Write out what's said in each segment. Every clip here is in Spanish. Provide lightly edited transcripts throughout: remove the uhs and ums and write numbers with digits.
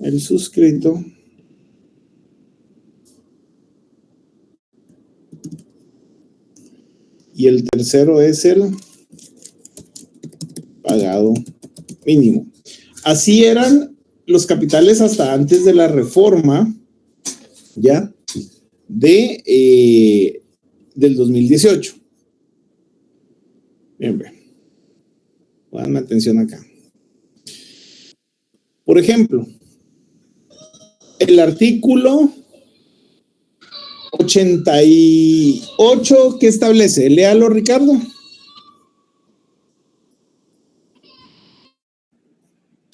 El suscrito y el tercero es el pagado mínimo. Así eran los capitales hasta antes de la reforma, ¿ya? Del 2018. Bien, bien. Pónganme atención acá. Por ejemplo, el artículo 88, ¿qué establece? Léalo, Ricardo.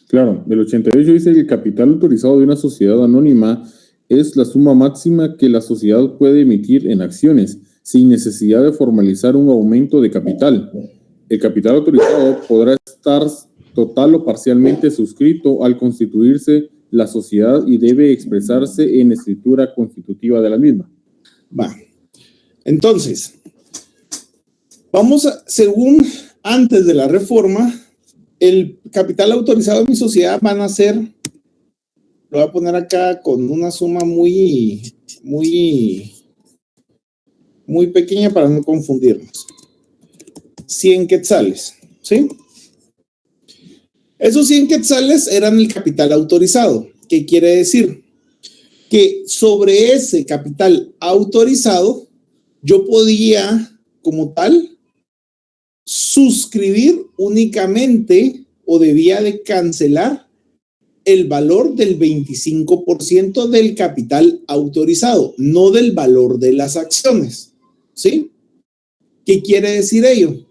Claro, el 88 dice que el capital autorizado de una sociedad anónima es la suma máxima que la sociedad puede emitir en acciones, sin necesidad de formalizar un aumento de capital. El capital autorizado podrá estar total o parcialmente suscrito al constituirse la sociedad y debe expresarse en escritura constitutiva de la misma. Va. Entonces, vamos a, según antes de la reforma, el capital autorizado de mi sociedad van a ser, lo voy a poner acá con una suma muy pequeña para no confundirnos. 100 quetzales, ¿sí? Esos 100 quetzales eran el capital autorizado. ¿Qué quiere decir? Que sobre ese capital autorizado, yo podía, como tal, suscribir únicamente o debía de cancelar el valor del 25% del capital autorizado, no del valor de las acciones, ¿sí? ¿Qué quiere decir ello?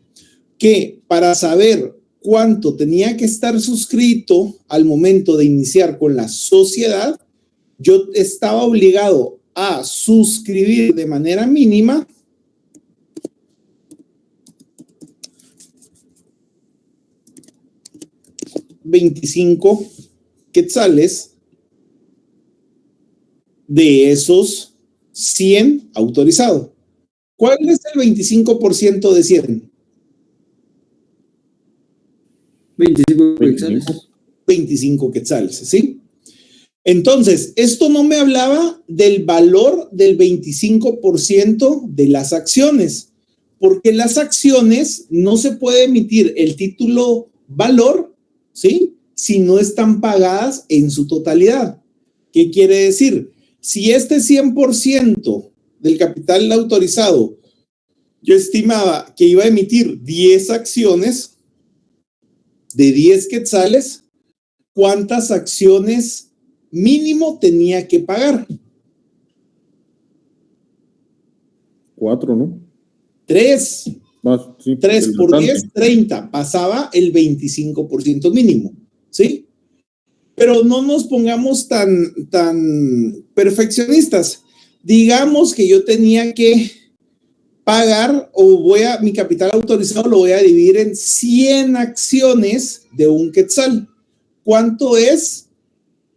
Que para saber cuánto tenía que estar suscrito al momento de iniciar con la sociedad, yo estaba obligado a suscribir de manera mínima 25 quetzales de esos 100 autorizados. ¿Cuál es el 25% de 100? 25 quetzales. 25 quetzales, ¿sí? Entonces, esto no me hablaba del valor del 25% de las acciones, porque las acciones no se puede emitir el título valor, ¿sí? Si no están pagadas en su totalidad. ¿Qué quiere decir? Si este 100% del capital autorizado, yo estimaba que iba a emitir 10 acciones de 10 quetzales, ¿cuántas acciones mínimo tenía que pagar? 4, ¿no? 3. Sí, 3 por 10, 30. Pasaba el 25% mínimo, ¿sí? Pero no nos pongamos tan perfeccionistas. Digamos que yo tenía que pagar mi capital autorizado lo voy a dividir en 100 acciones de un quetzal. ¿Cuánto es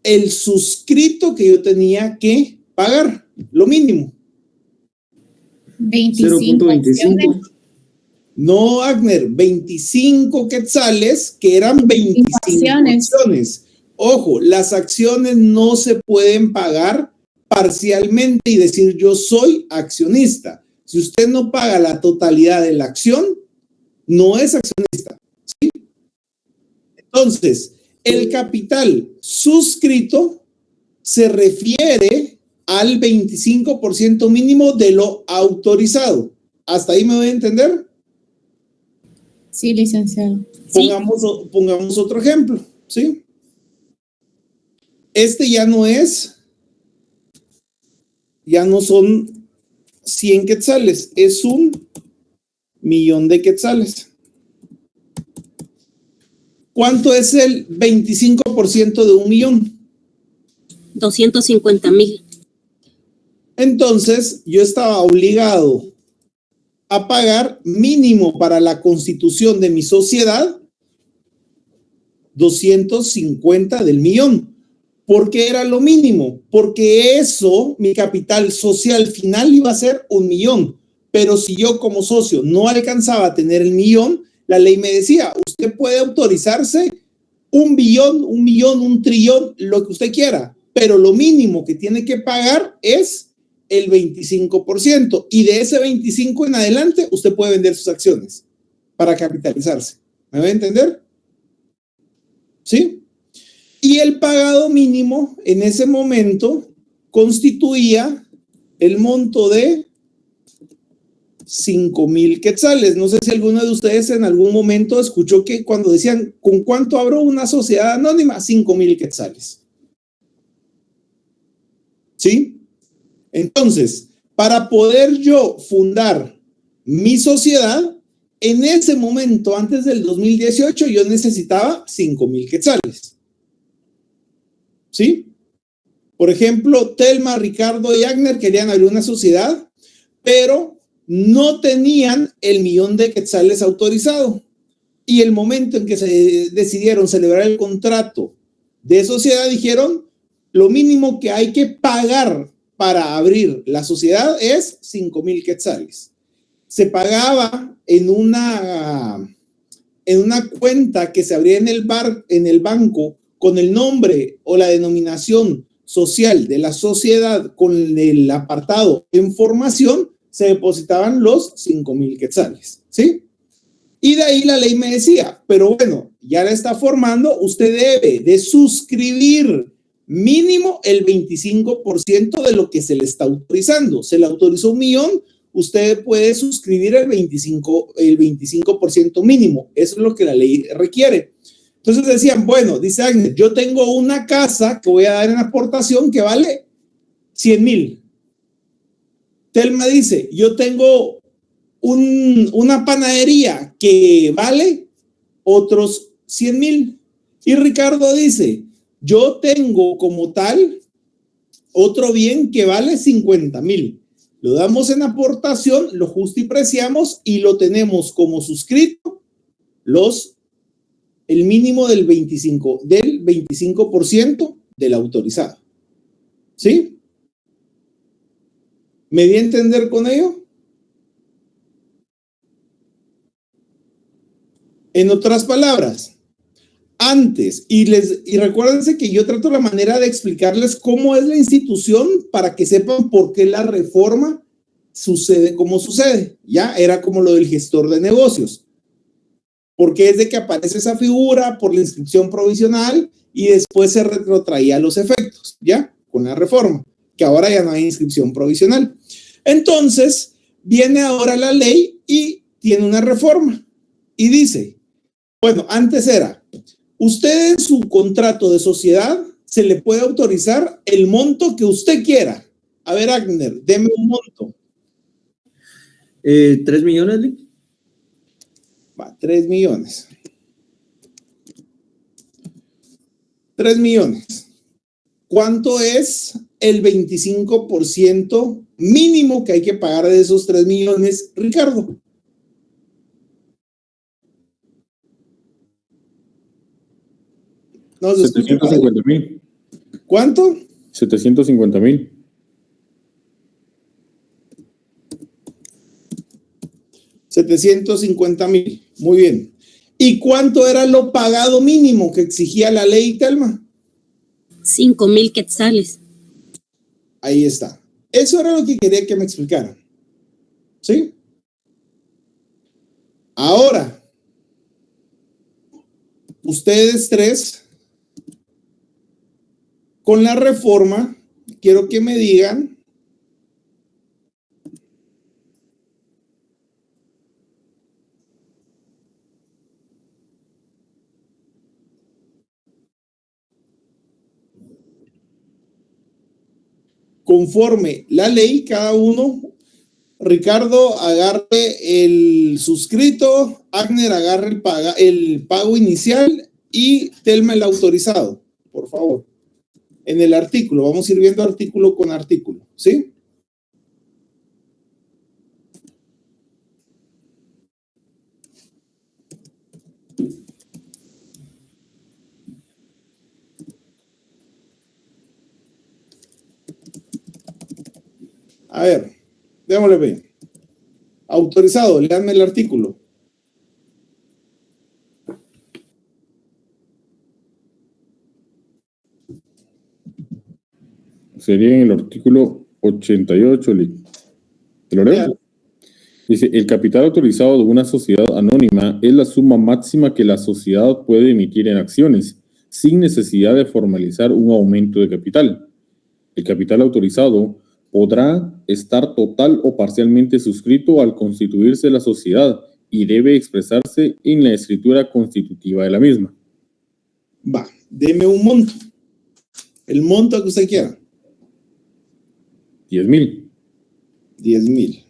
el suscrito que yo tenía que pagar? Lo mínimo. 0.25. No, Agner, 25 quetzales que eran 25 acciones. Ojo, las acciones no se pueden pagar parcialmente y decir yo soy accionista. Si usted no paga la totalidad de la acción, no es accionista, ¿sí? Entonces, el capital suscrito se refiere al 25% mínimo de lo autorizado. ¿Hasta ahí me voy a entender? Sí, licenciado. Pongamos otro ejemplo, ¿sí? Este ya no son 100 quetzales, es 1,000,000 de quetzales. ¿Cuánto es el 25% de 1,000,000? 250,000. Entonces, yo estaba obligado a pagar mínimo para la constitución de mi sociedad 250 del millón. ¿Por qué era lo mínimo? Porque eso, mi capital social final iba a ser 1,000,000. Pero si yo como socio no alcanzaba a tener el 1,000,000, la ley me decía, usted puede autorizarse 1 billón, 1 millón, 1 trillón, lo que usted quiera, pero lo mínimo que tiene que pagar es el 25%, y de ese 25 en adelante usted puede vender sus acciones para capitalizarse. ¿Me va a entender? ¿Sí? Y el pagado mínimo en ese momento constituía el monto de 5,000 quetzales. No sé si alguno de ustedes en algún momento escuchó que cuando decían, ¿con cuánto abro una sociedad anónima? 5,000 quetzales. ¿Sí? Entonces, para poder yo fundar mi sociedad, en ese momento, antes del 2018, yo necesitaba 5,000 quetzales. ¿Sí? Por ejemplo, Telma, Ricardo y Agner querían abrir una sociedad, pero no tenían el 1,000,000 de quetzales autorizado. Y el momento en que se decidieron celebrar el contrato de sociedad, dijeron, lo mínimo que hay que pagar para abrir la sociedad es 5,000 quetzales. Se pagaba en una cuenta que se abría en el banco con el nombre o la denominación social de la sociedad con el apartado en formación, se depositaban los 5,000 quetzales, ¿sí? Y de ahí la ley me decía, pero bueno, ya la está formando, usted debe de suscribir mínimo el 25% de lo que se le está autorizando. Se le autorizó 1,000,000, usted puede suscribir el 25% mínimo. Eso es lo que la ley requiere. Entonces decían, bueno, dice Agnes, yo tengo una casa que voy a dar en aportación que vale 100,000. Telma dice, yo tengo una panadería que vale otros 100,000. Y Ricardo dice, yo tengo como tal otro bien que vale 50,000. Lo damos en aportación, lo justipreciamos y lo tenemos como suscrito el mínimo del 25% del autorizado. ¿Sí? ¿Me di a entender con ello? En otras palabras, antes, y recuérdense que yo trato la manera de explicarles cómo es la institución para que sepan por qué la reforma sucede como sucede. Ya era como lo del gestor de negocios. Porque es de que aparece esa figura por la inscripción provisional y después se retrotraía los efectos, ¿ya? Con la reforma, que ahora ya no hay inscripción provisional. Entonces, viene ahora la ley y tiene una reforma y dice, bueno, antes era, usted en su contrato de sociedad se le puede autorizar el monto que usted quiera. A ver, Agner, deme un monto. 3 millones, Lee. Va, 3 millones. 3 millones. ¿Cuánto es el 25% mínimo que hay que pagar de esos 3 millones, Ricardo? No, 750,000. ¿Cuánto? 750,000. 750,000. Muy bien. ¿Y cuánto era lo pagado mínimo que exigía la ley, Telma? 5,000 quetzales. Ahí está. Eso era lo que quería que me explicaran. ¿Sí? Ahora, ustedes tres, con la reforma, quiero que me digan conforme la ley, cada uno, Ricardo agarre el suscrito, Agner agarre el pago inicial y Telma el autorizado, por favor. En el artículo, vamos a ir viendo artículo con artículo, ¿sí? A ver, démosle bien. Autorizado, léanme el artículo. sería en el artículo 88, ¿te lo leo? Ya. Dice, el capital autorizado de una sociedad anónima es la suma máxima que la sociedad puede emitir en acciones, sin necesidad de formalizar un aumento de capital. El capital autorizado podrá estar total o parcialmente suscrito al constituirse la sociedad y debe expresarse en la escritura constitutiva de la misma. Va, deme un monto. El monto que usted quiera. 10,000. 10,000.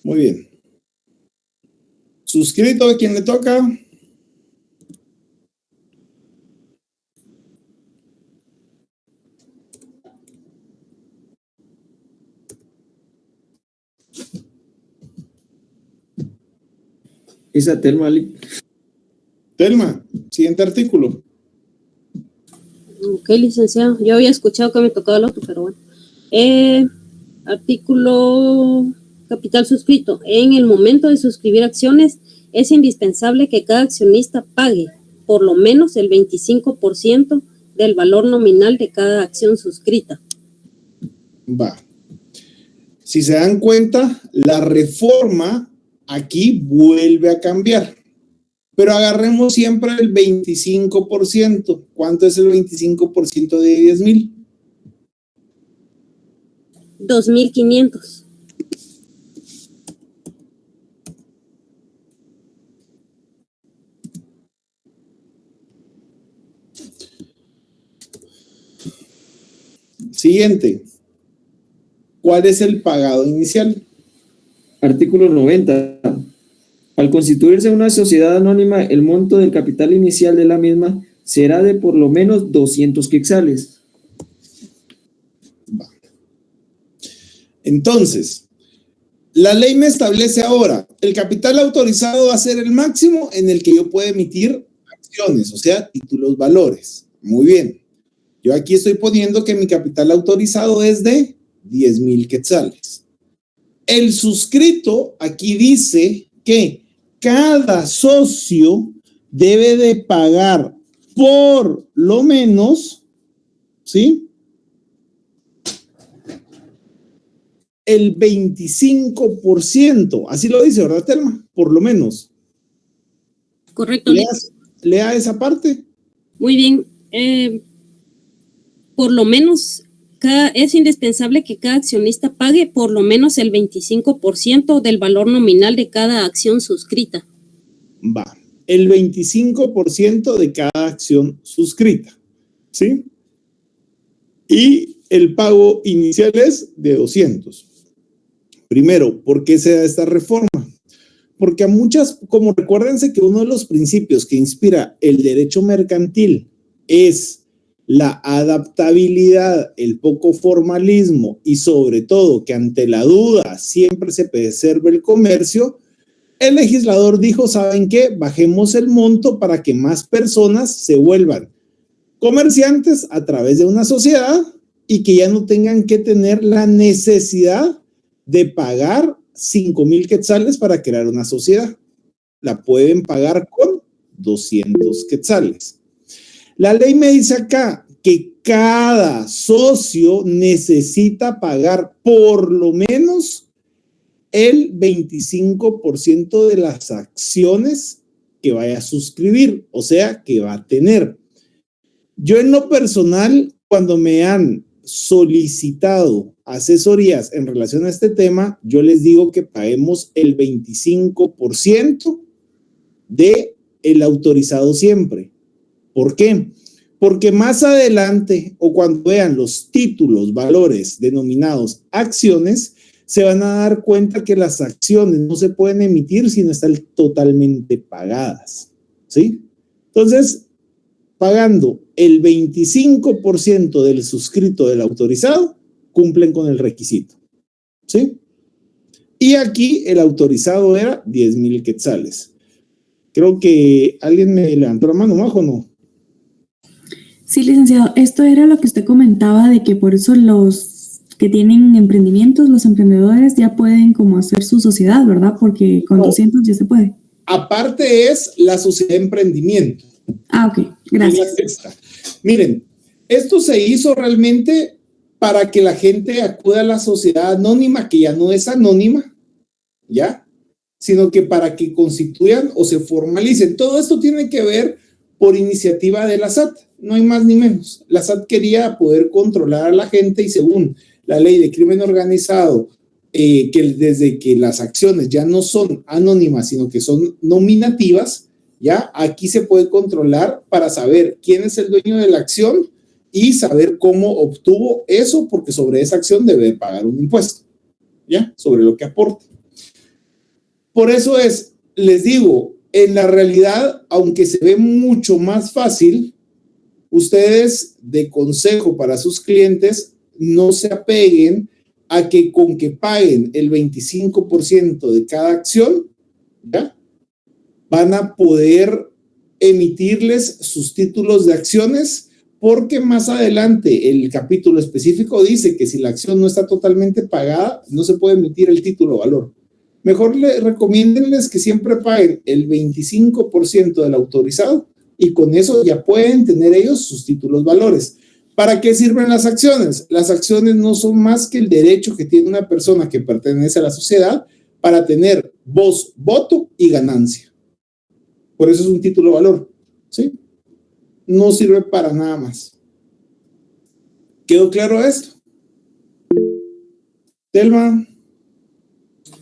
Muy bien. Suscrito a quien le toca. Esa Telma, Telma, siguiente artículo. Ok, licenciado. Yo había escuchado que me tocaba el otro, pero bueno. Artículo capital suscrito. En el momento de suscribir acciones, es indispensable que cada accionista pague por lo menos el 25% del valor nominal de cada acción suscrita. Va. Si se dan cuenta, la reforma aquí vuelve a cambiar. Pero agarremos siempre el 25%. ¿Cuánto es el 25% de 10,000? 2,500. Siguiente. ¿Cuál es el pagado inicial? artículo 90. Al constituirse una sociedad anónima, el monto del capital inicial de la misma será de por lo menos 200 quetzales. Entonces, la ley me establece ahora, el capital autorizado va a ser el máximo en el que yo puedo emitir acciones, o sea, títulos valores. Muy bien. Yo aquí estoy poniendo que mi capital autorizado es de 10,000 quetzales. El suscrito aquí dice que cada socio debe de pagar por lo menos, ¿sí?, el 25%. Así lo dice, ¿verdad, Telma? Por lo menos. Correcto. Lea esa parte. Muy bien. Por lo menos es indispensable que cada accionista pague por lo menos el 25% del valor nominal de cada acción suscrita. Va. El 25% de cada acción suscrita. ¿Sí? Y el pago inicial es de 200. Primero, ¿por qué se da esta reforma? Porque a muchas, como recuérdense que uno de los principios que inspira el derecho mercantil es la adaptabilidad, el poco formalismo y sobre todo que ante la duda siempre se preserve el comercio, el legislador dijo, ¿saben qué? Bajemos el monto para que más personas se vuelvan comerciantes a través de una sociedad y que ya no tengan que tener la necesidad de pagar 5,000 quetzales para crear una sociedad. La pueden pagar con 200 quetzales. La ley me dice acá que cada socio necesita pagar por lo menos el 25% de las acciones que vaya a suscribir, o sea, que va a tener. Yo en lo personal, cuando me han solicitado asesorías en relación a este tema, yo les digo que paguemos el 25% de el autorizado siempre. ¿Por qué? Porque más adelante o cuando vean los títulos, valores denominados acciones, se van a dar cuenta que las acciones no se pueden emitir si no están totalmente pagadas. ¿Sí? Entonces, pagando el 25% del suscrito del autorizado, cumplen con el requisito. ¿Sí? Y aquí el autorizado era 10,000 quetzales. Creo que alguien me levantó la mano, ¿Majo, no? Sí, licenciado, esto era lo que usted comentaba de que por eso los que tienen emprendimientos, los emprendedores ya pueden como hacer su sociedad, ¿verdad? Porque con 200 ya se puede. Aparte es la sociedad de emprendimiento. Ah, ok, gracias. Miren, esto se hizo realmente para que la gente acuda a la sociedad anónima, que ya no es anónima, ¿ya? Sino que para que constituyan o se formalicen. Todo esto tiene que ver por iniciativa de la SAT, no hay más ni menos. La SAT quería poder controlar a la gente y según la ley de crimen organizado, que desde que las acciones ya no son anónimas, sino que son nominativas, ya aquí se puede controlar para saber quién es el dueño de la acción y saber cómo obtuvo eso, porque sobre esa acción debe pagar un impuesto, ya, sobre lo que aporta. Por eso les digo, en la realidad, aunque se ve mucho más fácil, ustedes de consejo para sus clientes no se apeguen a que con que paguen el 25% de cada acción, ¿ya? Van a poder emitirles sus títulos de acciones, porque más adelante el capítulo específico dice que si la acción no está totalmente pagada, no se puede emitir el título valor. Mejor recomiéndenles que siempre paguen el 25% del autorizado y con eso ya pueden tener ellos sus títulos valores. ¿Para qué sirven las acciones? Las acciones no son más que el derecho que tiene una persona que pertenece a la sociedad para tener voz, voto y ganancia. Por eso es un título valor, ¿sí? No sirve para nada más. ¿Quedó claro esto? Telma.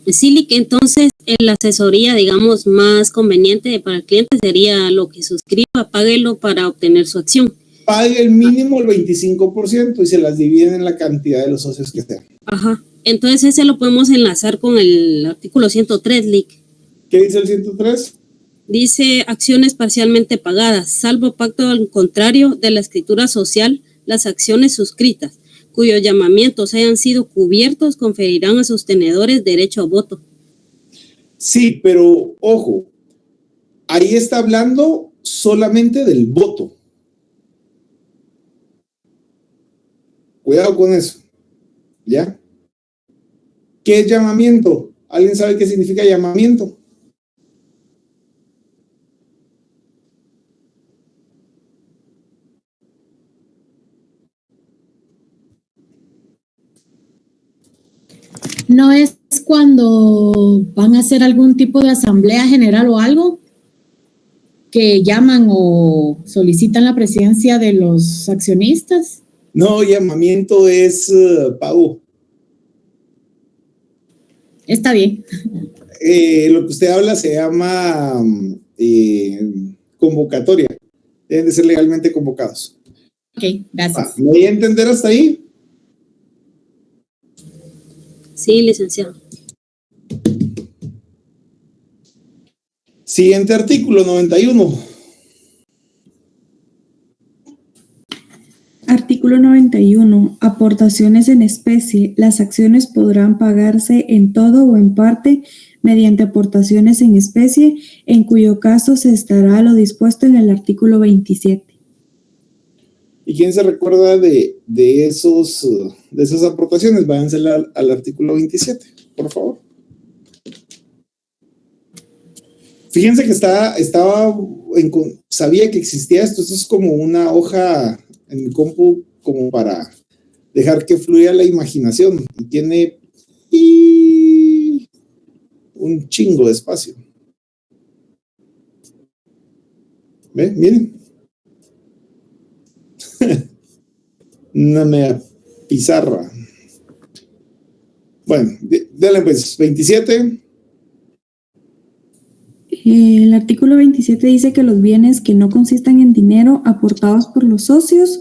Sí, que entonces la asesoría, digamos, más conveniente para el cliente sería lo que suscriba, páguelo para obtener su acción. Pague el mínimo el 25% y se las dividen en la cantidad de los socios que sean. Ajá. Entonces ese lo podemos enlazar con el artículo 103, Lick. ¿Qué dice el 103? Dice acciones parcialmente pagadas, salvo pacto al contrario de la escritura social, las acciones suscritas, cuyos llamamientos hayan sido cubiertos, conferirán a sus tenedores derecho a voto. Sí, pero ojo, ahí está hablando solamente del voto. Cuidado con eso, ¿ya? ¿Qué es llamamiento? ¿Alguien sabe qué significa llamamiento? ¿No es cuando van a hacer algún tipo de asamblea general o algo que llaman o solicitan la presencia de los accionistas? No, llamamiento es pago. Está bien. Lo que usted habla se llama convocatoria. Deben de ser legalmente convocados. Ok, gracias. ¿Me voy a entender hasta ahí? Sí, licenciado. Siguiente artículo, 91. Artículo 91. Aportaciones en especie. Las acciones podrán pagarse en todo o en parte mediante aportaciones en especie, en cuyo caso se estará lo dispuesto en el artículo 27. ¿Y quién se recuerda de esas aportaciones? Váyanse al artículo 27, por favor. Fíjense que sabía que existía esto. Esto es como una hoja en mi compu como para dejar que fluya la imaginación. Y tiene un chingo de espacio. ¿Ven? Miren. Una mega pizarra. Bueno, dale pues, 27. El artículo 27 dice que los bienes que no consistan en dinero aportados por los socios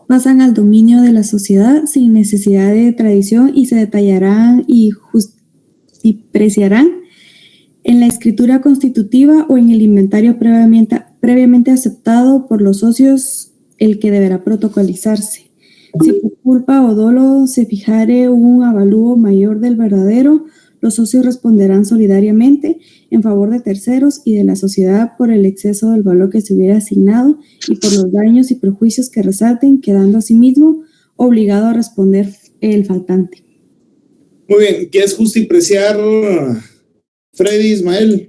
pasan al dominio de la sociedad sin necesidad de tradición y se detallarán y preciarán en la escritura constitutiva o en el inventario previamente aceptado por los socios, el que deberá protocolizarse. Si por culpa o dolo se fijare un avalúo mayor del verdadero, los socios responderán solidariamente en favor de terceros y de la sociedad por el exceso del valor que se hubiera asignado y por los daños y perjuicios que resalten, quedando asimismo obligado a responder el faltante. Muy bien, ¿qué es justo y preciar, Freddy, Ismael?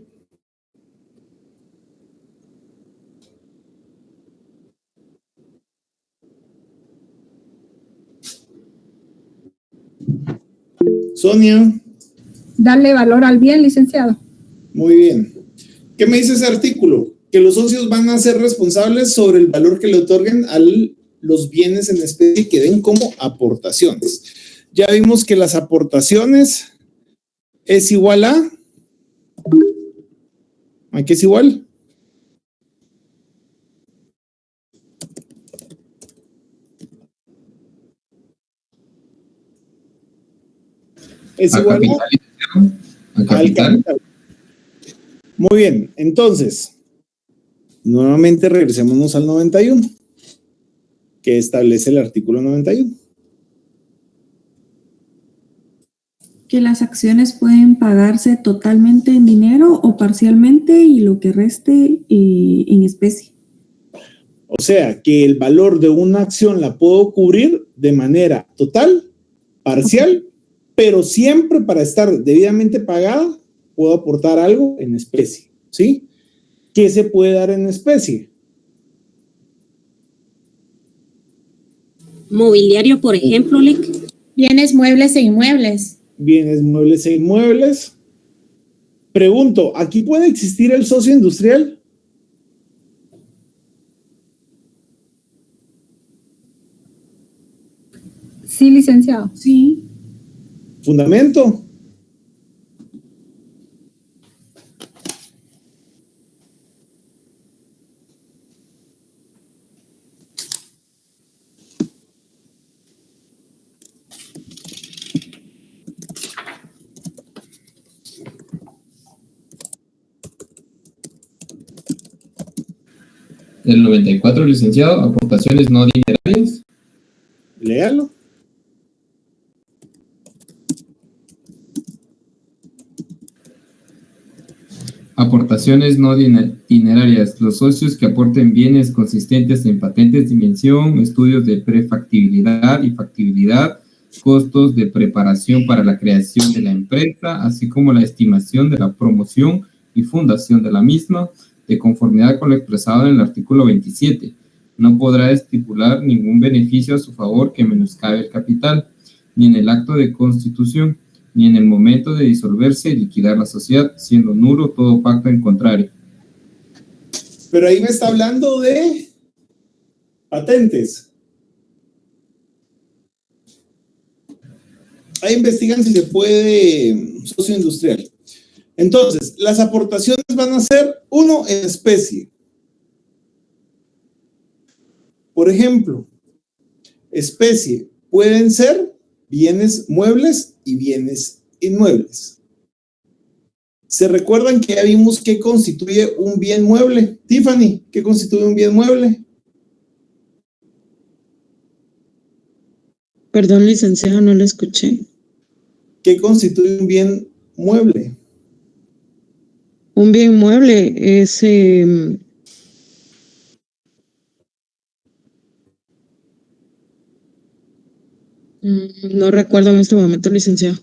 Sonia. Darle valor al bien, licenciado. Muy bien. ¿Qué me dice ese artículo? Que los socios van a ser responsables sobre el valor que le otorguen a los bienes en especie que den como aportaciones. Ya vimos que las aportaciones es igual ¿a qué es igual? Es igual a capital. Muy bien, entonces, nuevamente regresémonos al 91, que establece el artículo 91. Que las acciones pueden pagarse totalmente en dinero o parcialmente y lo que reste en especie. O sea, que el valor de una acción la puedo cubrir de manera total, parcial, pero siempre para estar debidamente pagada, puedo aportar algo en especie, ¿sí? ¿Qué se puede dar en especie? Mobiliario, por ejemplo, Lic. Bienes muebles e inmuebles. Bienes muebles e inmuebles. Pregunto, ¿aquí puede existir el socio industrial? Sí, licenciado. Sí. Fundamento. El 94, licenciado, aportaciones no dinerarias. Léalo. Aportaciones no dinerarias. Los socios que aporten bienes consistentes en patentes de invención, estudios de prefactibilidad y factibilidad, costos de preparación para la creación de la empresa, así como la estimación de la promoción y fundación de la misma, de conformidad con lo expresado en el artículo 27. No podrá estipular ningún beneficio a su favor que menoscabe el capital, ni en el acto de constitución, ni en el momento de disolverse y liquidar la sociedad, siendo nulo todo pacto en contrario. Pero ahí me está hablando de patentes. Ahí investigan si se puede socio industrial. Entonces, las aportaciones van a ser, uno, en especie. Por ejemplo, especie pueden ser bienes muebles y bienes inmuebles. ¿Se recuerdan que ya vimos qué constituye un bien mueble? Tiffany, ¿qué constituye un bien mueble? Perdón, licenciado, no lo escuché. ¿Qué constituye un bien mueble? Un bien mueble es... no recuerdo en este momento, licenciado.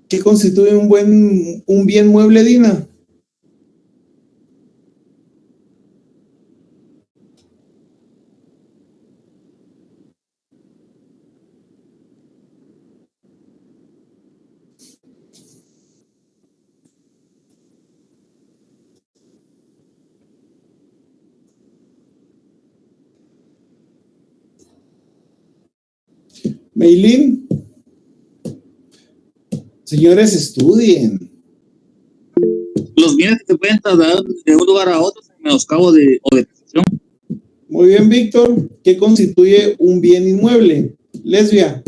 ¿Qué constituye un bien mueble, Dina? Meilín. Señores, estudien. Los bienes que se pueden trasladar de un lugar a otro en menoscabo o de posesión. Muy bien, Víctor. ¿Qué constituye un bien inmueble? Lesbia.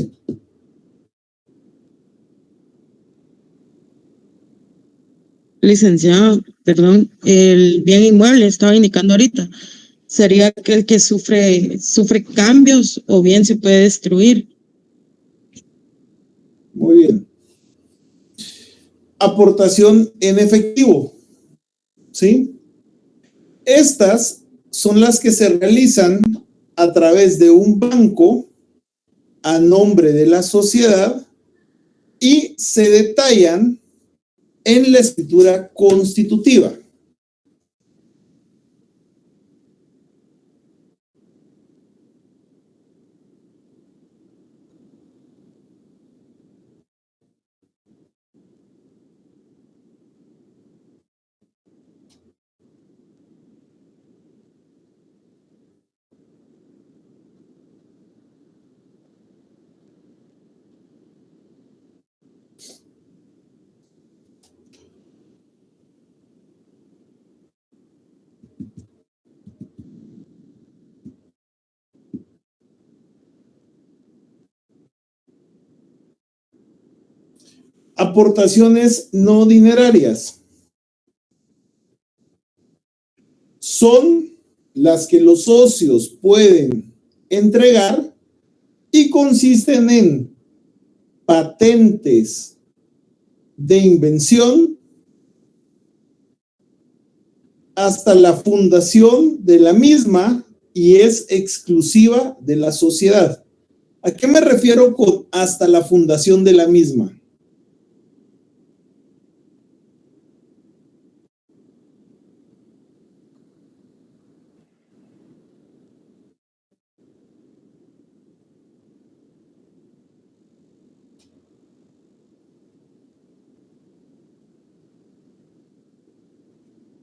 Licenciado, perdón, el bien inmueble estaba indicando ahorita. Sería aquel que sufre cambios o bien se puede destruir. Muy bien. Aportación en efectivo. ¿Sí? Estas son las que se realizan a través de un banco a nombre de la sociedad y se detallan en la escritura constitutiva. Aportaciones no dinerarias son las que los socios pueden entregar y consisten en patentes de invención hasta la fundación de la misma y es exclusiva de la sociedad. ¿A qué me refiero con hasta la fundación de la misma?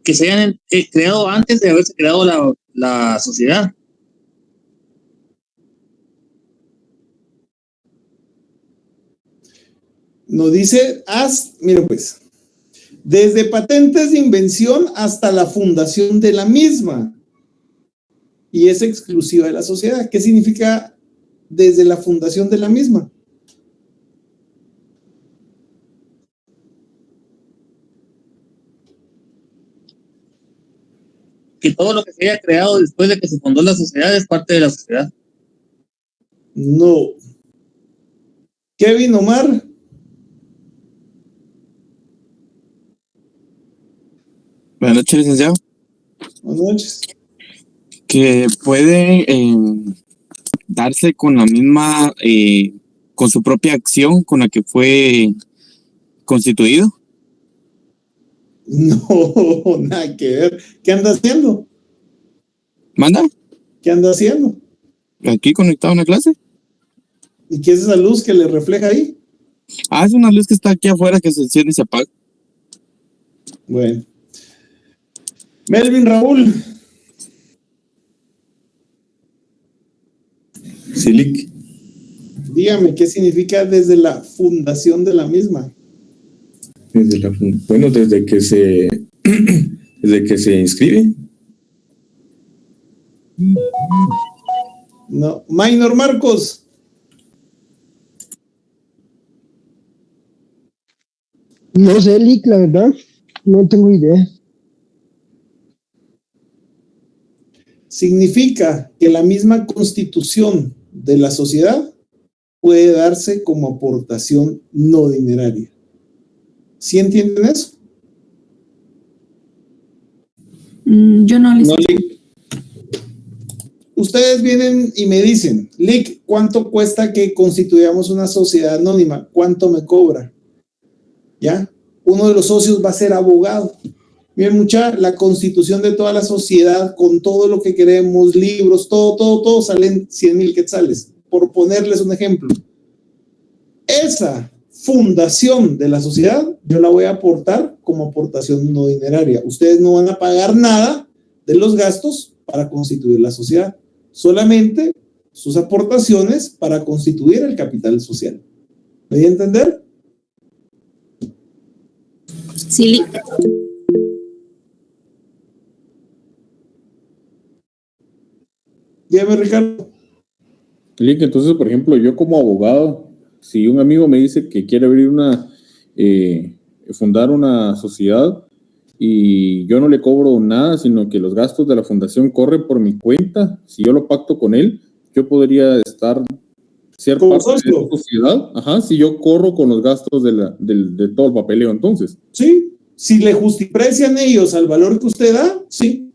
Que se hayan creado antes de haberse creado la sociedad. Nos dice, miren pues, desde patentes de invención hasta la fundación de la misma y es exclusiva de la sociedad. ¿Qué significa desde la fundación de la misma? Que todo lo que se haya creado después de que se fundó la sociedad es parte de la sociedad. No. Kevin, Omar. Buenas noches, licenciado. Buenas noches. Que puede darse con la misma, con su propia acción con la que fue constituido. No, nada que ver. ¿Qué anda haciendo? ¿Manda? ¿Qué anda haciendo? Aquí conectado a una clase. ¿Y qué es esa luz que le refleja ahí? Ah, es una luz que está aquí afuera que se enciende y se apaga. Bueno. Melvin, Raúl. Silic. Dígame, ¿qué significa desde la fundación de la misma? Bueno, desde que se inscribe. No. Minor Marcos. No sé, Lick, la verdad. No tengo idea. Significa que la misma constitución de la sociedad puede darse como aportación no dineraria. ¿Sí entienden eso? Yo no, No, Lick. Ustedes vienen y me dicen, Lick, ¿cuánto cuesta que constituyamos una sociedad anónima? ¿Cuánto me cobra? ¿Ya? Uno de los socios va a ser abogado. Miren, la constitución de toda la sociedad, con todo lo que queremos, libros, todo salen 100,000 quetzales, por ponerles un ejemplo. Esa fundación de la sociedad, yo la voy a aportar como aportación no dineraria. Ustedes no van a pagar nada de los gastos para constituir la sociedad, solamente sus aportaciones para constituir el capital social. ¿Me voy a entender? Sí. Dígame, Ricardo. Lick, entonces, por ejemplo, yo como abogado, si un amigo me dice que quiere abrir fundar una sociedad y yo no le cobro nada, sino que los gastos de la fundación corren por mi cuenta, si yo lo pacto con él, yo podría ser parte de la sociedad, si yo corro con los gastos de todo el papeleo, entonces. Sí, si le justiprecian ellos al valor que usted da, sí.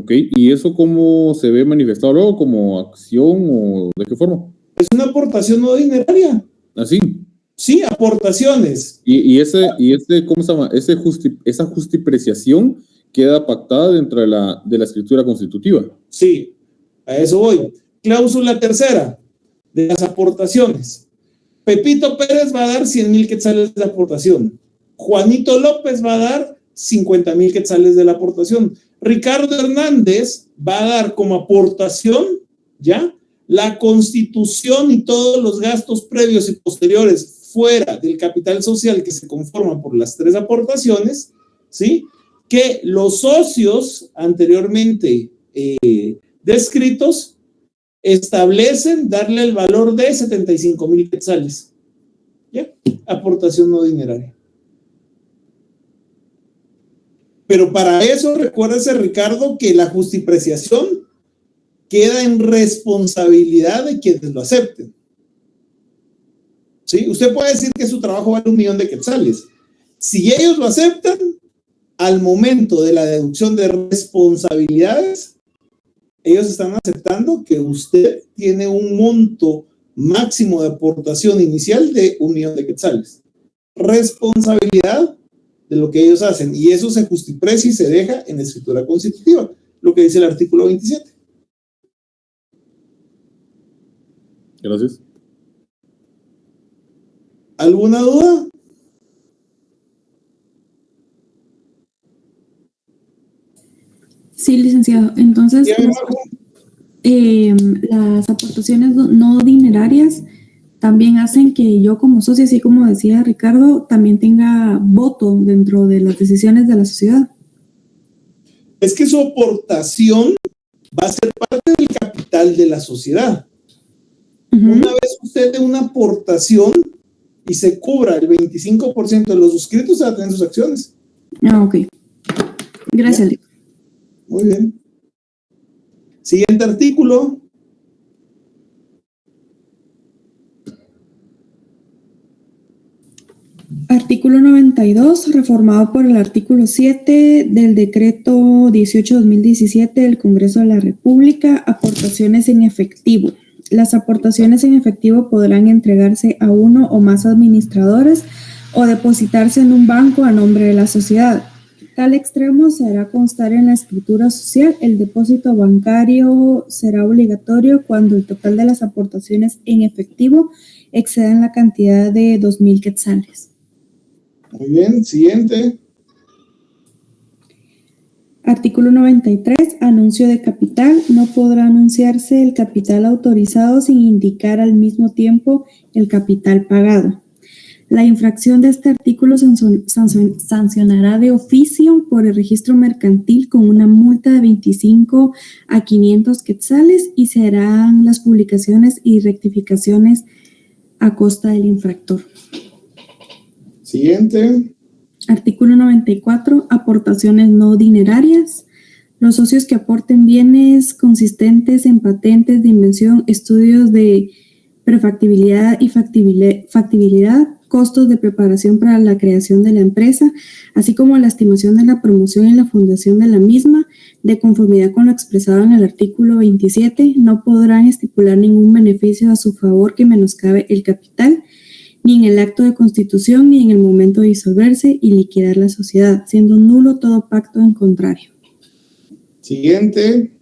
Ok, ¿y eso cómo se ve manifestado luego? ¿Como acción o de qué forma? Es una aportación no dineraria. ¿Así? Sí, aportaciones. ¿Y cómo se llama? Esa justipreciación queda pactada dentro de la escritura constitutiva. Sí, a eso voy. Cláusula tercera de las aportaciones. Pepito Pérez va a dar 100,000 quetzales de aportación. Juanito López va a dar 50,000 quetzales de la aportación. Ricardo Hernández va a dar como aportación, ¿ya? La constitución y todos los gastos previos y posteriores fuera del capital social que se conforman por las tres aportaciones, ¿sí? Que los socios anteriormente descritos establecen darle el valor de 75,000 quetzales. ¿Ya? Aportación no dineraria. Pero para eso, recuérdese, Ricardo, que la justipreciación queda en responsabilidad de quienes lo acepten. ¿Sí? Usted puede decir que su trabajo vale 1,000,000 de quetzales. Si ellos lo aceptan, al momento de la deducción de responsabilidades, ellos están aceptando que usted tiene un monto máximo de aportación inicial de 1,000,000 de quetzales. Responsabilidad de lo que ellos hacen, y eso se justiprecia y se deja en la escritura constitutiva, lo que dice el artículo 27. Gracias. ¿Alguna duda? Sí, licenciado. Entonces, las aportaciones no dinerarias también hacen que yo como socio, así como decía Ricardo, también tenga voto dentro de las decisiones de la sociedad. Es que su aportación va a ser parte del capital de la sociedad. Una vez usted dé una aportación y se cubra el 25% de los suscritos, se va a tener sus acciones. Ah, ok. Gracias. ¿Ya? Muy bien. Siguiente artículo. Artículo 92, reformado por el artículo 7 del decreto 18/2017 del Congreso de la República, aportaciones en efectivo. Las aportaciones en efectivo podrán entregarse a uno o más administradores o depositarse en un banco a nombre de la sociedad. Tal extremo se hará constar en la escritura social. El depósito bancario será obligatorio cuando el total de las aportaciones en efectivo excedan la cantidad de 2,000 quetzales. Muy bien, siguiente. Artículo 93, anuncio de capital. No podrá anunciarse el capital autorizado sin indicar al mismo tiempo el capital pagado. La infracción de este artículo sancionará de oficio por el registro mercantil con una multa de 25 a 500 quetzales y se harán las publicaciones y rectificaciones a costa del infractor. Siguiente. Artículo 94, aportaciones no dinerarias. Los socios que aporten bienes consistentes en patentes de invención, estudios de prefactibilidad y factibilidad, costos de preparación para la creación de la empresa, así como la estimación de la promoción y la fundación de la misma, de conformidad con lo expresado en el artículo 27, no podrán estipular ningún beneficio a su favor que menoscabe el capital, ni en el acto de constitución, ni en el momento de disolverse y liquidar la sociedad, siendo nulo todo pacto en contrario. Siguiente.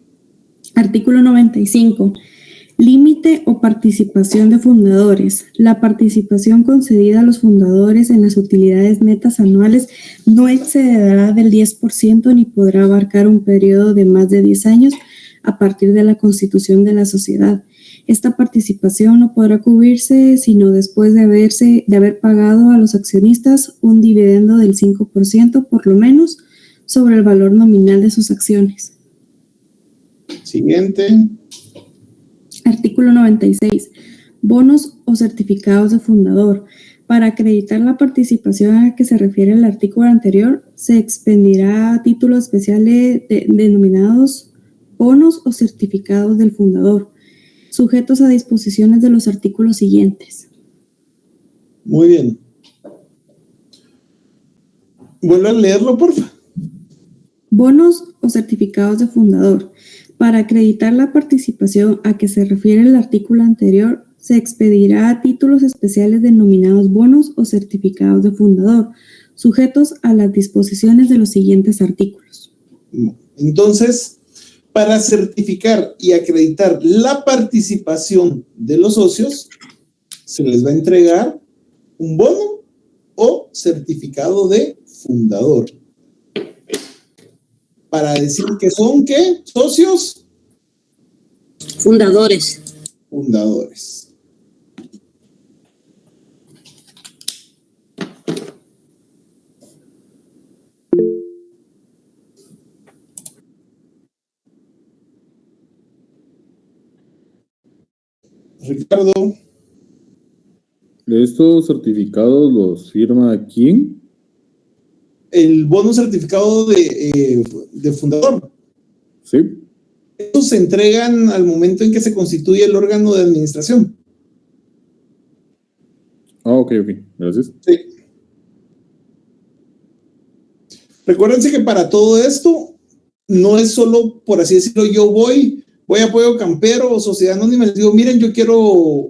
Artículo 95. Límite o participación de fundadores. La participación concedida a los fundadores en las utilidades netas anuales no excederá del 10% ni podrá abarcar un periodo de más de 10 años a partir de la constitución de la sociedad. Esta participación no podrá cubrirse sino después de haber pagado a los accionistas un dividendo del 5% por lo menos sobre el valor nominal de sus acciones. Siguiente. Artículo 96. Bonos o certificados de fundador. Para acreditar la participación a la que se refiere el artículo anterior, se expedirá títulos especiales denominados bonos o certificados del fundador, sujetos a disposiciones de los artículos siguientes. Muy bien. Vuelve a leerlo, por favor. Bonos o certificados de fundador. Para acreditar la participación a que se refiere el artículo anterior, se expedirá títulos especiales denominados bonos o certificados de fundador, sujetos a las disposiciones de los siguientes artículos. Entonces, para certificar y acreditar la participación de los socios, se les va a entregar un bono o certificado de fundador. Para decir que son, ¿qué? ¿Socios? Fundadores. Fundadores. Ricardo. ¿Estos certificados los firma quién? El bono certificado de fundador. Sí. Estos se entregan al momento en que se constituye el órgano de administración. Ah, ok, gracias. Sí. Recuérdense que para todo esto no es solo, por así decirlo, yo voy a Apoyo Campero o Sociedad Anónima y les digo, miren, yo quiero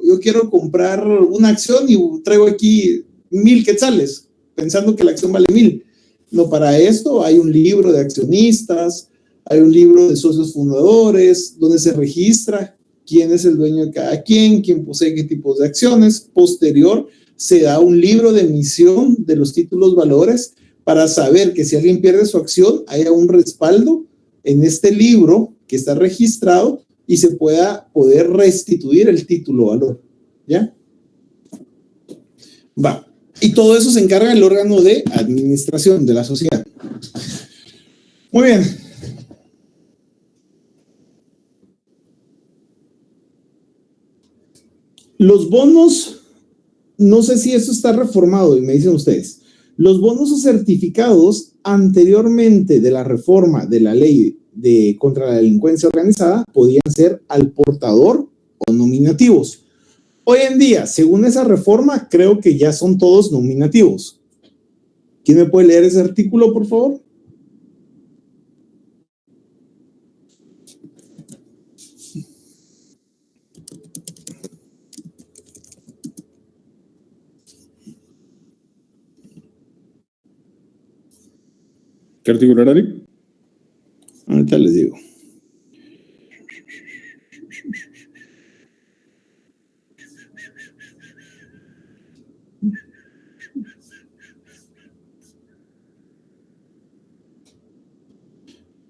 comprar una acción y traigo aquí 1,000 quetzales, pensando que la acción vale 1,000. No, para esto hay un libro de accionistas, hay un libro de socios fundadores, donde se registra quién es el dueño de cada quien posee qué tipos de acciones. Posterior, se da un libro de emisión de los títulos valores para saber que si alguien pierde su acción, haya un respaldo en este libro que está registrado y se pueda poder restituir el título valor. ¿Ya? Va. Y todo eso se encarga el órgano de administración de la sociedad. Muy bien. Los bonos, no sé si eso está reformado y me dicen ustedes. Los bonos o certificados anteriormente de la reforma de la ley contra la delincuencia organizada podían ser al portador o nominativos. Hoy en día, según esa reforma, creo que ya son todos nominativos. ¿Quién me puede leer ese artículo, por favor? ¿Qué artículo era, Eric? Ahorita les digo.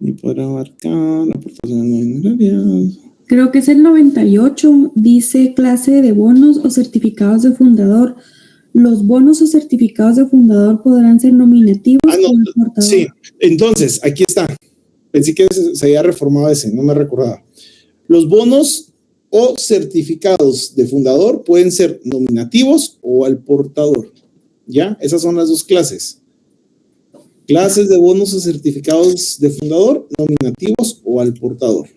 Y para abarcar aportaciones nominarias. Creo que es el 98, dice clase de bonos o certificados de fundador. Los bonos o certificados de fundador podrán ser nominativos o de portador. Sí, entonces, aquí está. Pensé que se había reformado ese, no me recordaba. Los bonos o certificados de fundador pueden ser nominativos o al portador. ¿Ya? Esas son las dos clases. Clases de bonos o certificados de fundador, nominativos o al portador.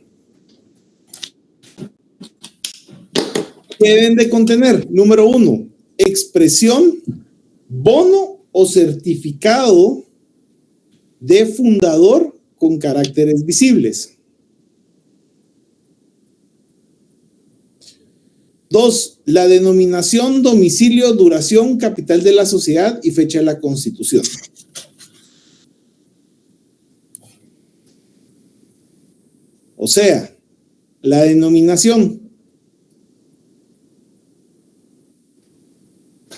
¿Qué deben de contener? Número 1, expresión, bono o certificado de fundador con caracteres visibles. 2, la denominación, domicilio, duración, capital de la sociedad y fecha de la constitución. O sea, la denominación.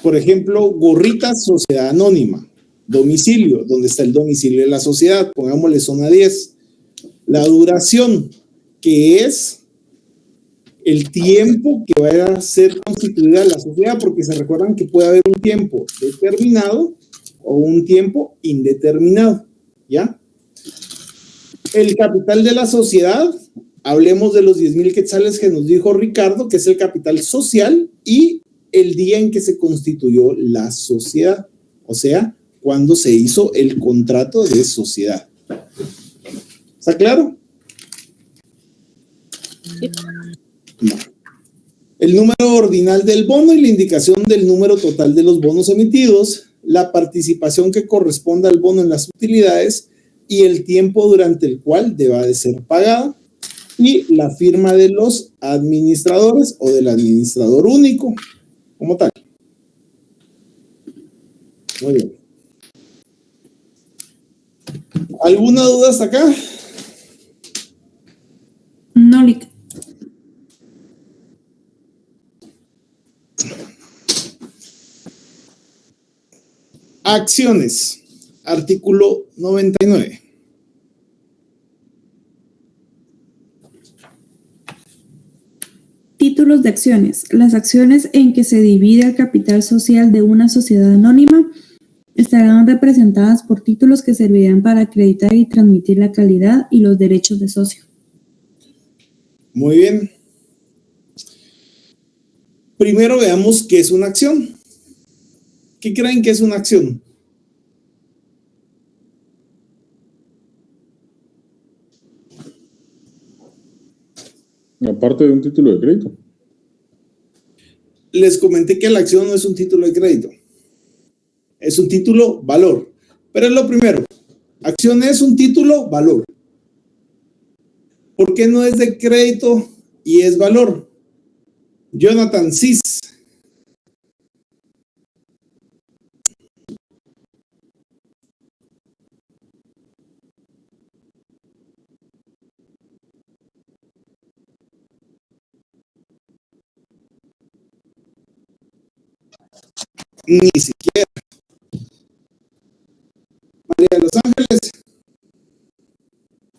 Por ejemplo, Gorritas, Sociedad Anónima. Domicilio, donde está el domicilio de la sociedad, pongámosle zona 10. La duración, que es el tiempo que vaya a ser constituida la sociedad, porque se recuerdan que puede haber un tiempo determinado o un tiempo indeterminado, ¿ya? El capital de la sociedad, hablemos de los 10,000 quetzales que nos dijo Ricardo, que es el capital social, y el día en que se constituyó la sociedad, o sea, cuando se hizo el contrato de sociedad. ¿Está claro? Sí. No. El número ordinal del bono y la indicación del número total de los bonos emitidos, la participación que corresponda al bono en las utilidades y el tiempo durante el cual deba de ser pagada, y la firma de los administradores o del administrador único como tal. Muy bien. ¿Alguna duda hasta acá? No, Lic. Acciones. Artículo 99. Títulos de acciones. Las acciones en que se divide el capital social de una sociedad anónima estarán representadas por títulos que servirán para acreditar y transmitir la calidad y los derechos de socio. Muy bien. Primero veamos qué es una acción. ¿Qué creen que es una acción? Aparte de un título de crédito. Les comenté que la acción no es un título de crédito. Es un título valor. Pero es lo primero. Acción es un título valor. ¿Por qué no es de crédito y es valor? Jonathan Cis. Ni siquiera. María de Los Ángeles.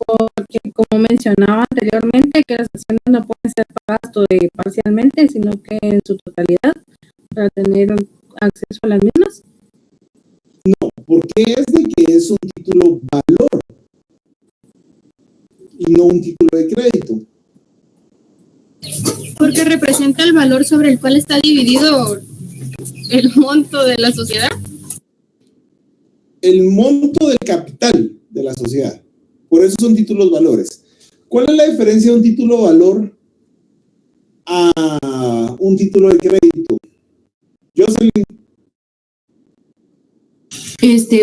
Porque como mencionaba anteriormente, que las acciones no pueden ser pagadas parcialmente, sino que en su totalidad, para tener acceso a las mismas. No, porque es de que es un título valor y no un título de crédito. Porque representa el valor sobre el cual está dividido el monto de la sociedad. El monto del capital de la sociedad. Por eso son títulos valores. ¿Cuál es la diferencia de un título valor a un título de crédito? Jocelyn.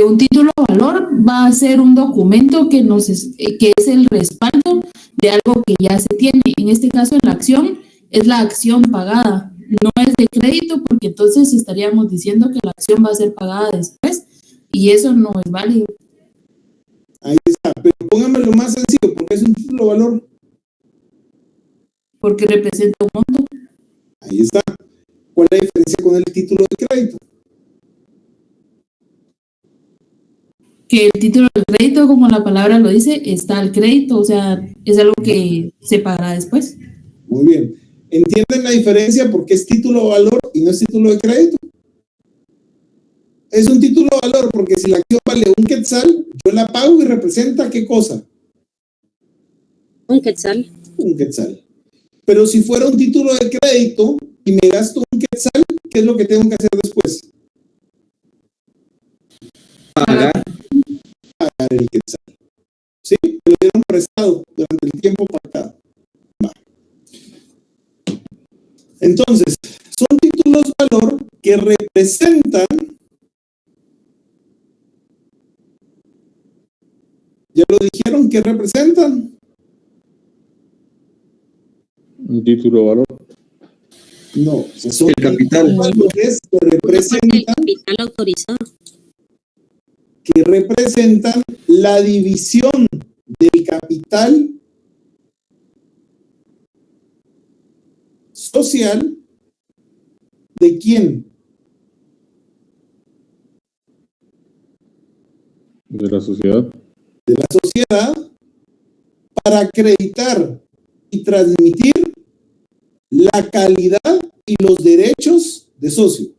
Un título valor va a ser un documento que es el respaldo de algo que ya se tiene. En este caso, en la acción, es la acción pagada. No es de crédito, porque entonces estaríamos diciendo que la acción va a ser pagada después, y eso no es válido. Ahí está, pero póngamelo más sencillo, porque es un título valor. Porque representa un monto. Ahí está. ¿Cuál es la diferencia con el título de crédito? Que el título de crédito, como la palabra lo dice, está al crédito, o sea, es algo que se pagará después. Muy bien. ¿Entienden la diferencia porque es título valor y no es título de crédito? Es un título valor porque si la acción vale un quetzal, yo la pago y representa ¿qué cosa? Un quetzal. Un quetzal. Pero si fuera un título de crédito y me gasto un quetzal, ¿qué es lo que tengo que hacer después? Pagar. Pagar el quetzal. ¿Sí? Me lo dieron prestado durante el tiempo pactado. Va. Entonces, son títulos valor que representan, ¿ya lo dijeron? ¿Qué representan? Un título valor. No, son el capital. Valores que representan, capital autorizado. que representan la división del capital social de quién? De la sociedad. De la sociedad para acreditar y transmitir la calidad y los derechos de socio.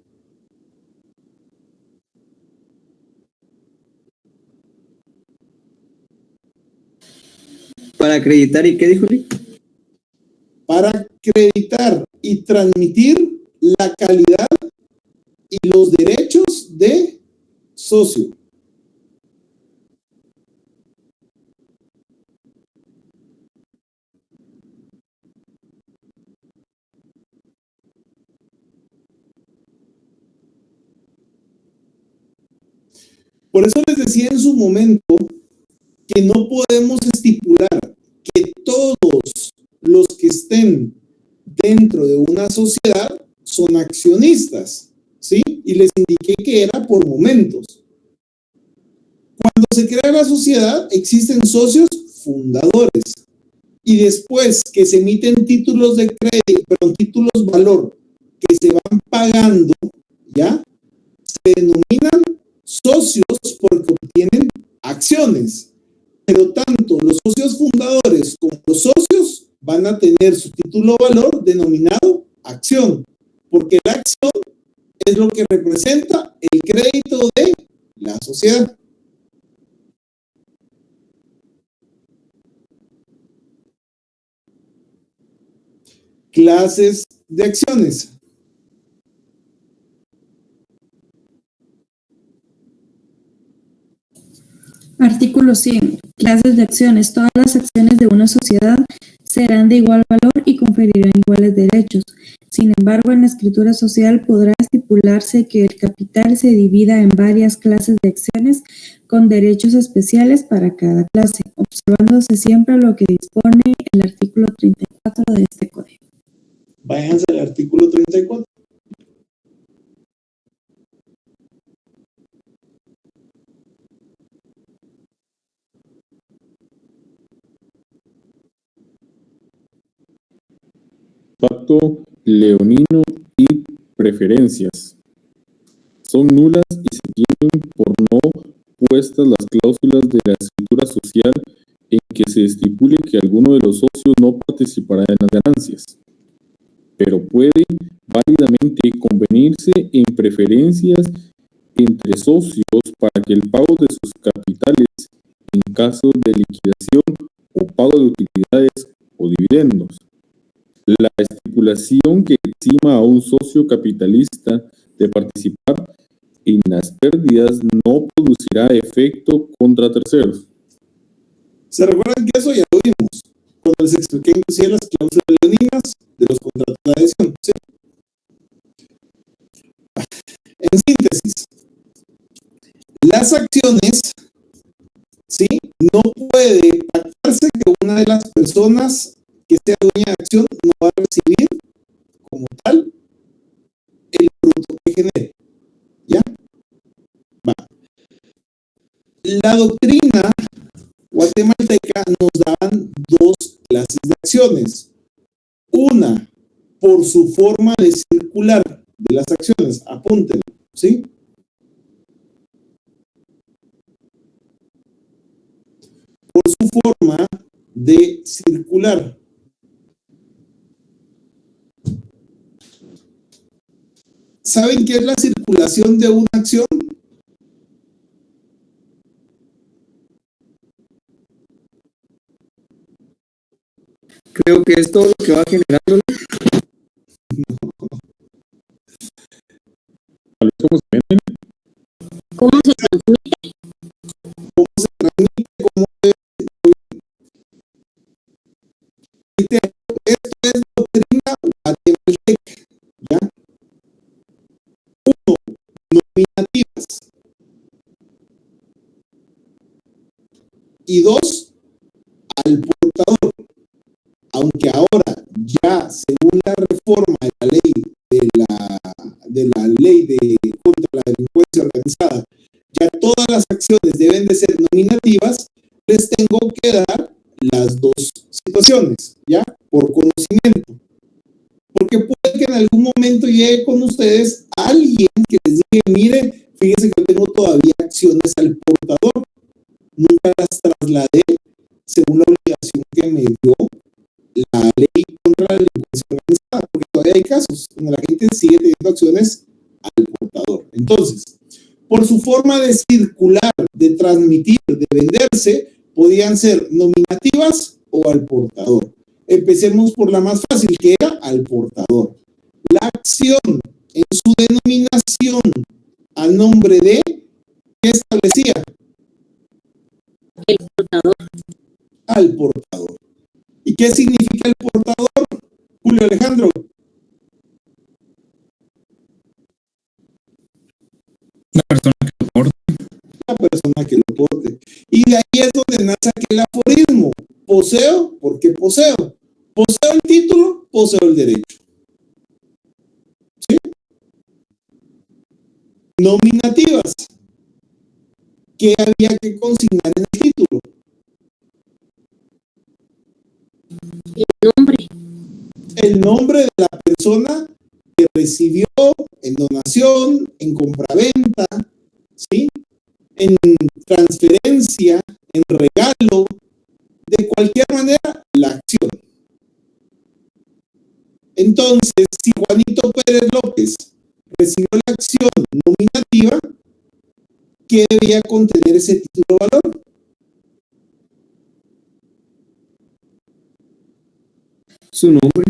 Para acreditar, ¿y qué dijo Lee? Para acreditar y transmitir la calidad y los derechos de socio. Por eso les decía en su momento que no podemos estipular que todos los que estén dentro de una sociedad son accionistas, ¿sí? Y les indiqué que era por momentos. Cuando se crea la sociedad, existen socios fundadores. Y después que se emiten títulos de crédito, perdón, títulos valor, que se van pagando, ¿ya? Se denominan socios porque obtienen acciones. Pero tanto los socios fundadores como los socios van a tener su título valor denominado acción, porque la acción es lo que representa el crédito de la sociedad. Clases de acciones. Artículo 100. Clases de acciones. Todas las acciones de una sociedad serán de igual valor y conferirán iguales derechos. Sin embargo, en la escritura social podrá estipularse que el capital se divida en varias clases de acciones con derechos especiales para cada clase, observándose siempre lo que dispone el artículo 34 de este código. Váyanse al artículo 34. Pacto leonino y preferencias. Son nulas y se tienen por no puestas las cláusulas de la escritura social en que se estipule que alguno de los socios no participará en las ganancias, pero puede válidamente convenirse en preferencias entre socios para que el pago de sus capitales en caso de liquidación o pago de utilidades o dividendos. La estipulación que exima a un socio capitalista de participar en las pérdidas no producirá efecto contra terceros. ¿Se recuerdan que eso ya lo vimos? Cuando les expliqué inclusive las cláusulas leoninas de los contratos de adhesión, ¿sí? En síntesis, las acciones, ¿sí? No puede pactarse que una de las personas que sea dueña de acción no va a recibir como tal el fruto que genere. ¿Ya? Va. La doctrina guatemalteca nos daban dos clases de acciones. Una, por su forma de circular de las acciones, apúntenlo, ¿sí? Por su forma de circular. ¿Saben qué es la circulación de una acción? Creo que es todo lo que va generando. ¿Cómo se transmite? ¿Cómo se transmite? ¿Cómo esto es doctrina guatemalteca, ¿ya? 1. Nominativas. Y 2. Al portador. Aunque ahora ya según la reforma de la ley contra la delincuencia organizada, ya todas las acciones deben de ser nominativas, les tengo que dar las dos situaciones, ¿ya? Por conocimiento. Porque puede que en algún momento llegue con ustedes alguien que les diga, mire, fíjese que yo tengo todavía acciones al portador, nunca las trasladé según la obligación que me dio la ley contra la delincuencia organizada, porque todavía hay casos donde la gente sigue teniendo acciones al portador. Entonces, por su forma de circular, de transmitir, de venderse, podían ser nominativas o al portador. Empecemos por la más fácil, que era al portador. La acción en su denominación a nombre de, ¿qué establecía? El portador. Al portador. ¿Y qué significa el portador, Julio Alejandro? La persona que lo porte. La persona que lo porte. Y de ahí es donde nace aquel aforismo. Poseo, porque poseo. Poseo el título, poseo el derecho. ¿Sí? Nominativas. ¿Qué había que consignar en el título? El nombre de la persona que recibió en donación, en compraventa, ¿sí? En transferencia, en regalo, de cualquier manera, la acción. Entonces, si Juanito Pérez López recibió la acción nominativa, ¿qué debía contener ese título de valor? Su nombre.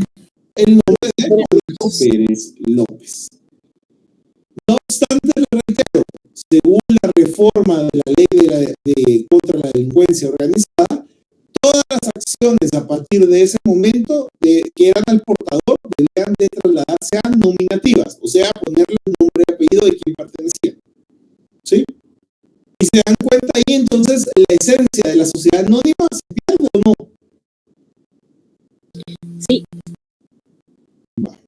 El nombre de Juanito Pérez López. No obstante, le reitero, según la reforma de la ley contra delincuencia organizada, todas las acciones a partir de ese momento que eran al portador debían de trasladarse a nominativas, o sea, ponerle el nombre y apellido de quien pertenecía. ¿Sí? Y se dan cuenta ahí, entonces, la esencia de la sociedad anónima se pierde o no. Sí. Va.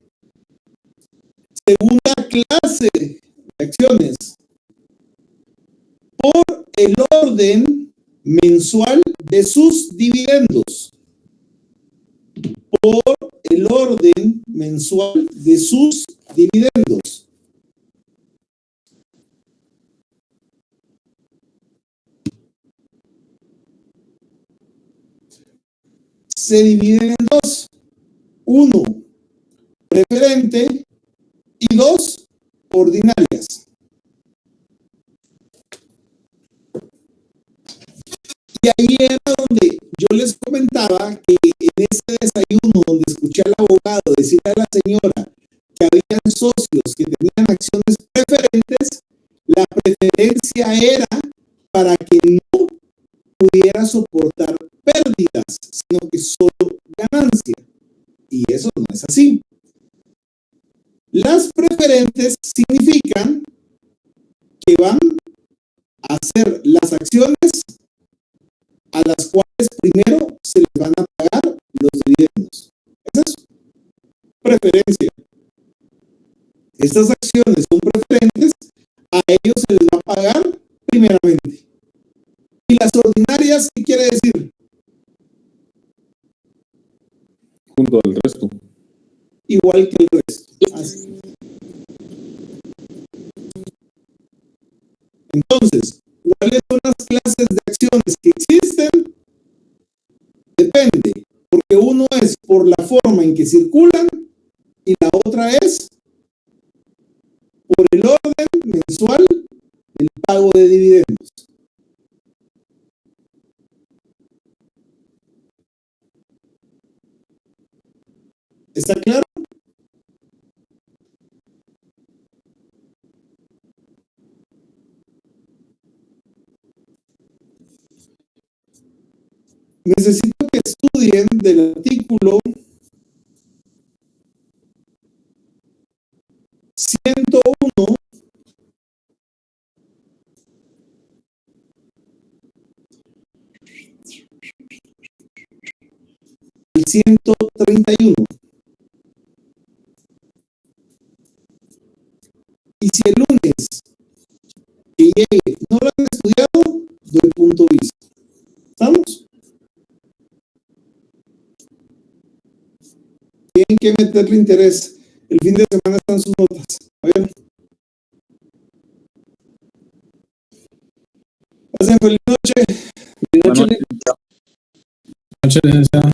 Segunda clase de acciones. Por el orden mensual de sus dividendos. Por el orden mensual de sus dividendos. Se dividen en dos. Uno, preferente, y dos, ordinarias. Y ahí era donde yo les comentaba que en ese desayuno donde escuché al abogado decirle a la señora que habían socios que tenían acciones preferentes, la preferencia era para que no pudiera soportar pérdidas, sino que solo ganancia. Y eso no es así. Las preferentes significan que van a hacer las acciones a las cuales primero se les van a pagar los dividendos. ¿Es eso? Preferencia. Estas acciones son preferentes, a ellos se les va a pagar primeramente. ¿Y las ordinarias qué quiere decir? Junto al resto. Igual que el resto. Así. Entonces, ¿cuáles son las clases de acciones que existen? Depende, porque uno es por la forma en que circulan y la otra es por el orden mensual del pago de dividendos. ¿Está claro? Necesito que estudien del artículo 101 al 131. Y si el lunes que llegue no lo han estudiado, doy punto visto. ¿Estamos? Tienen que meterle interés. El fin de semana están sus notas. A ver. Pasen feliz noche. Buenas noches. Noche, licenciado.